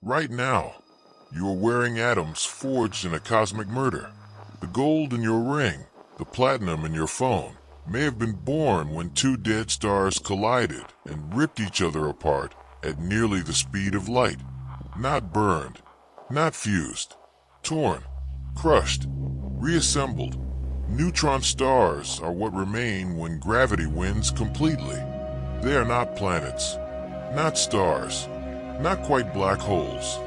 Right now, you are wearing atoms forged in a cosmic murder. The gold in your ring, the platinum in your phone, may have been born when two dead stars collided and ripped each other apart at nearly the speed of light. Not burned, not fused, torn, crushed, reassembled. Neutron stars are what remain when gravity wins completely. They are not planets, not stars, not quite black holes.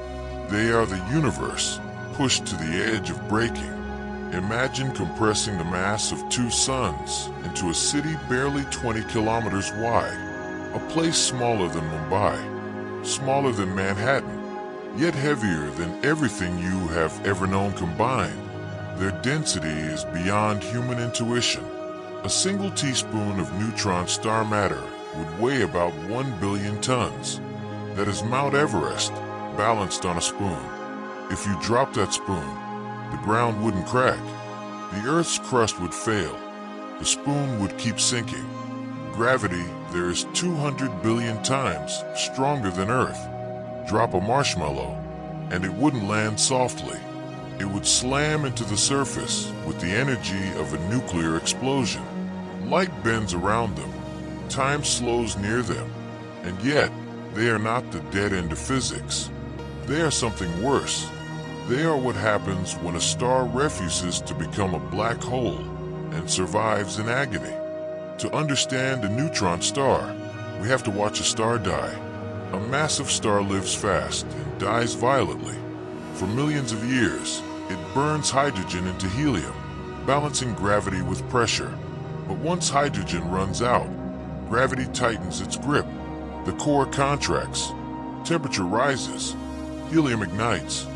They are the universe, pushed to the edge of breaking. Imagine compressing the mass of two suns into a city barely 20 kilometers wide, a place smaller than Mumbai, smaller than Manhattan, yet heavier than everything you have ever known combined. Their density is beyond human intuition. A single teaspoon of neutron star matter would weigh about 1 billion tons. That is Mount Everest, balanced on a spoon. If you drop that spoon, the ground wouldn't crack. The Earth's crust would fail. The spoon would keep sinking. Gravity there is 200 billion times stronger than Earth. Drop a marshmallow, and it wouldn't land softly. It would slam into the surface with the energy of a nuclear explosion. Light bends around them. Time slows near them. And yet, they are not the dead end of physics. They are something worse. They are what happens when a star refuses to become a black hole and survives in agony. To understand a neutron star, we have to watch a star die. A massive star lives fast and dies violently. For millions of years, it burns hydrogen into helium, balancing gravity with pressure. But once hydrogen runs out, gravity tightens its grip. The core contracts, temperature rises, helium ignites,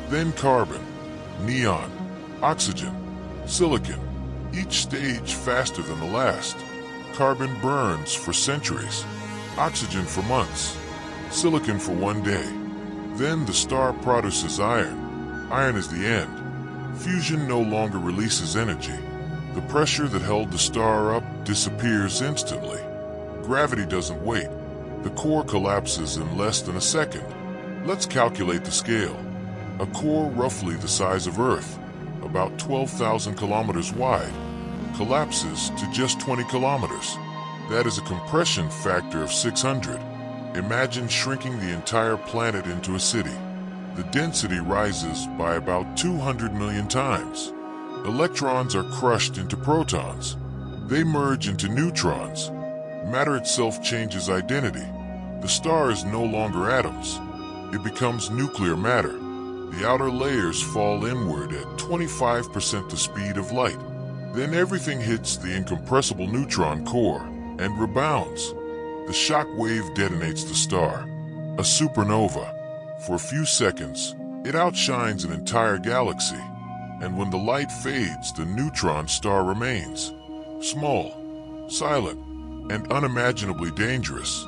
then carbon, neon, oxygen, silicon, each stage faster than the last. Carbon burns for centuries, oxygen for months, silicon for one day. Then the star produces iron. Iron is the end. Fusion no longer releases energy. The pressure that held the star up disappears instantly. Gravity doesn't wait. The core collapses in less than a second. Let's calculate the scale. A core roughly the size of Earth, about 12,000 kilometers wide, collapses to just 20 kilometers. That is a compression factor of 600. Imagine shrinking the entire planet into a city. The density rises by about 200 million times. Electrons are crushed into protons. They merge into neutrons. Matter itself changes identity. The star is no longer atoms. It becomes nuclear matter. The outer layers fall inward at 25% the speed of light. Then everything hits the incompressible neutron core and rebounds. The shock wave detonates the star, a supernova. For a few seconds, it outshines an entire galaxy. And when the light fades, the neutron star remains. Small, silent, and unimaginably dangerous.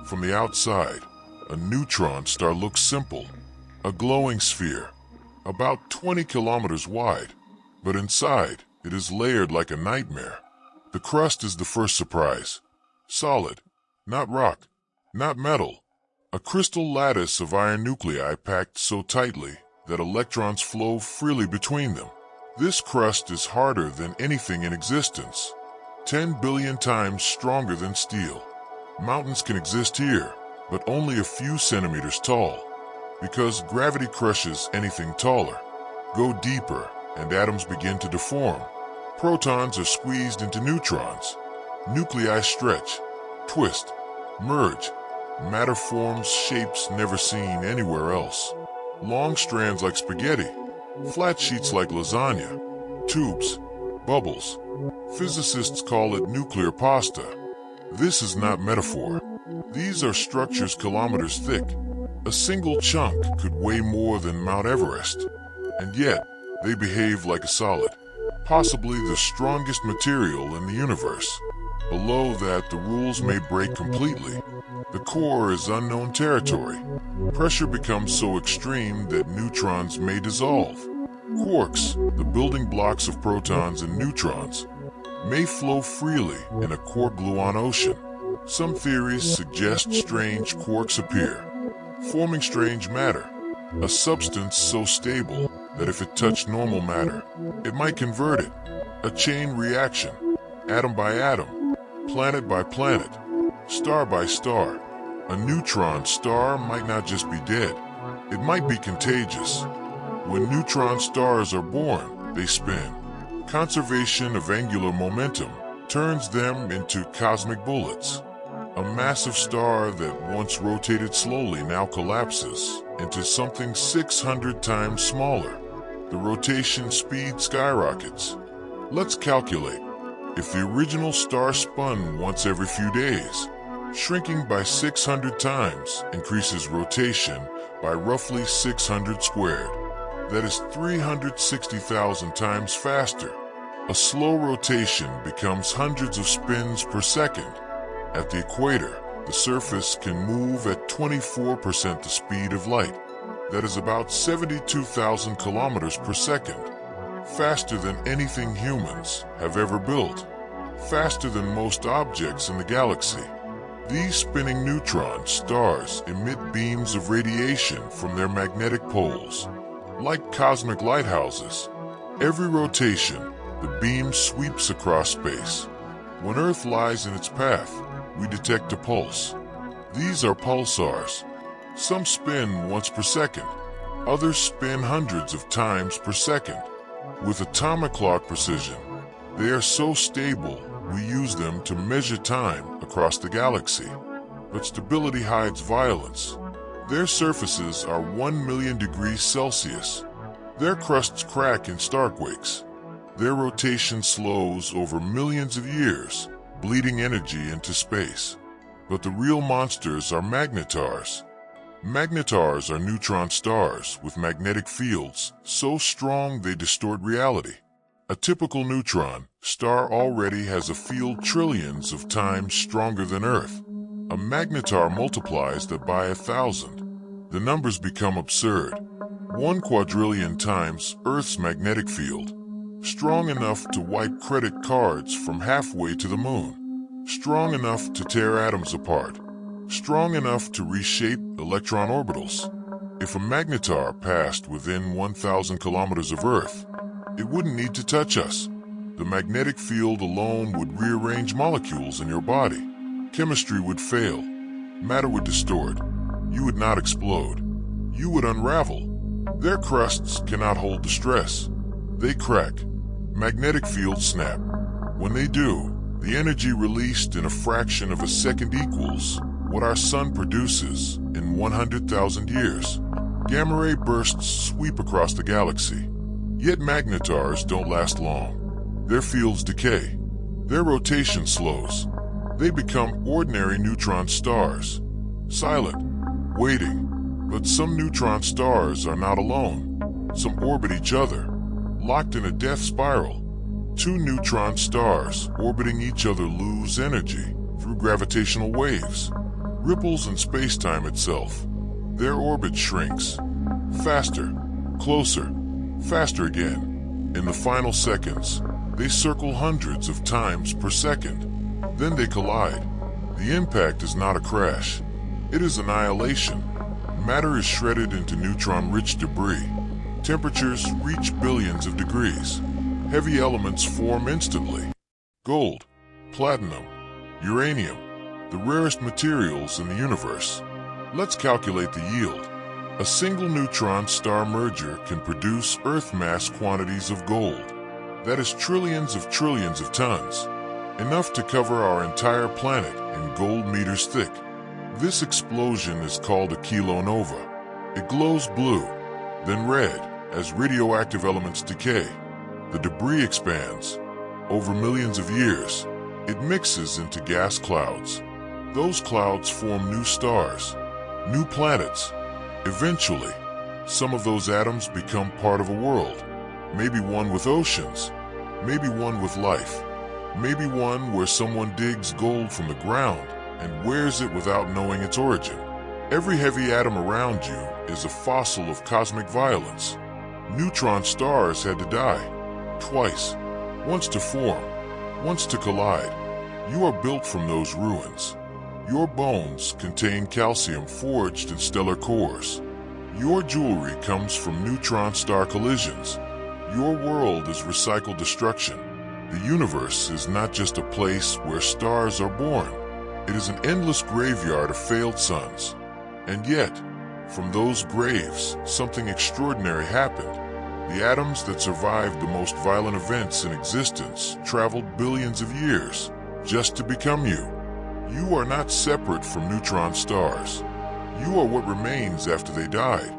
From the outside, a neutron star looks simple. A glowing sphere, about 20 kilometers wide. But inside, it is layered like a nightmare. The crust is the first surprise. Solid, not rock, not metal. A crystal lattice of iron nuclei packed so tightly that electrons flow freely between them. This crust is harder than anything in existence. 10 billion times stronger than steel. Mountains can exist here, but only a few centimeters tall. Because gravity crushes anything taller. Go deeper, and atoms begin to deform. Protons are squeezed into neutrons. Nuclei stretch, twist, merge. Matter forms shapes never seen anywhere else. Long strands like spaghetti, flat sheets like lasagna, tubes, bubbles. Physicists call it nuclear pasta. This is not metaphor. These are structures kilometers thick. A single chunk could weigh more than Mount Everest, and yet they behave like a solid, possibly the strongest material in the universe. Below that, the rules may break completely. The core is unknown territory. Pressure becomes so extreme that neutrons may dissolve. Quarks, the building blocks of protons and neutrons, may flow freely in a quark-gluon ocean. Some theories suggest strange quarks appear, forming strange matter. a substance so stable that if it touched normal matter, it might convert it. A chain reaction, atom by atom, planet by planet, star by star. A neutron star might not just be dead, it might be contagious. When neutron stars are born, they spin. Conservation of angular momentum turns them into cosmic bullets. A massive star that once rotated slowly now collapses into something 600 times smaller. The rotation speed skyrockets. Let's calculate. If the original star spun once every few days, shrinking by 600 times increases rotation by roughly 600 squared. That is 360,000 times faster. A slow rotation becomes hundreds of spins per second. At the equator, the surface can move at 24% the speed of light. That is about 72,000 kilometers per second. Faster than anything humans have ever built. Faster than most objects in the galaxy. These spinning neutron stars emit beams of radiation from their magnetic poles. Like cosmic lighthouses, every rotation, the beam sweeps across space. When Earth lies in its path, we detect a pulse. These are pulsars. Some spin once per second, others spin hundreds of times per second. With atomic clock precision, they are so stable we use them to measure time across the galaxy. But stability hides violence. Their surfaces are 1 million degrees Celsius. Their crusts crack in starquakes. Their rotation slows over millions of years, bleeding energy into space. But the real monsters are magnetars. Magnetars are neutron stars with magnetic fields so strong they distort reality. A typical neutron star already has a field trillions of times stronger than Earth. A magnetar multiplies that by 1,000. The numbers become absurd. 1 quadrillion times Earth's magnetic field. Strong enough to wipe credit cards from halfway to the moon. Strong enough to tear atoms apart. Strong enough to reshape electron orbitals. If a magnetar passed within 1,000 kilometers of Earth, it wouldn't need to touch us. The magnetic field alone would rearrange molecules in your body. Chemistry would fail. Matter would distort. You would not explode. You would unravel. Their crusts cannot hold the stress. They crack. Magnetic fields snap. When they do, the energy released in a fraction of a second equals what our sun produces in 100,000 years. Gamma ray bursts sweep across the galaxy. Yet magnetars don't last long. Their fields decay. Their rotation slows. They become ordinary neutron stars. Silent, waiting. But some neutron stars are not alone. Some orbit each other, locked in a death spiral. 2 neutron stars orbiting each other lose energy through gravitational waves. Ripples in space-time itself. Their orbit shrinks. Faster, closer, faster again. In the final seconds, they circle hundreds of times per second. Then they collide. The impact is not a crash. It is annihilation. Matter is shredded into neutron-rich debris. Temperatures reach billions of degrees. Heavy elements form instantly. Gold, platinum, uranium, the rarest materials in the universe. Let's calculate the yield. A single neutron star merger can produce Earth mass quantities of gold. That is trillions of tons. Enough to cover our entire planet in gold meters thick. This explosion is called a kilonova. It glows blue, then red as radioactive elements decay. The debris expands. Over millions of years, it mixes into gas clouds. Those clouds form new stars, new planets. Eventually, some of those atoms become part of a world. Maybe one with oceans, maybe one with life, maybe one where someone digs gold from the ground and wears it without knowing its origin. Every heavy atom around you is a fossil of cosmic violence. Neutron stars had to die. Twice. Once to form, once to collide. You are built from those ruins. Your bones contain calcium forged in stellar cores. Your jewelry comes from neutron star collisions. Your world is recycled destruction. The universe is not just a place where stars are born. It is an endless graveyard of failed suns. And yet, from those graves, something extraordinary happened. The atoms that survived the most violent events in existence traveled billions of years just to become you. You are not separate from neutron stars. You are what remains after they died.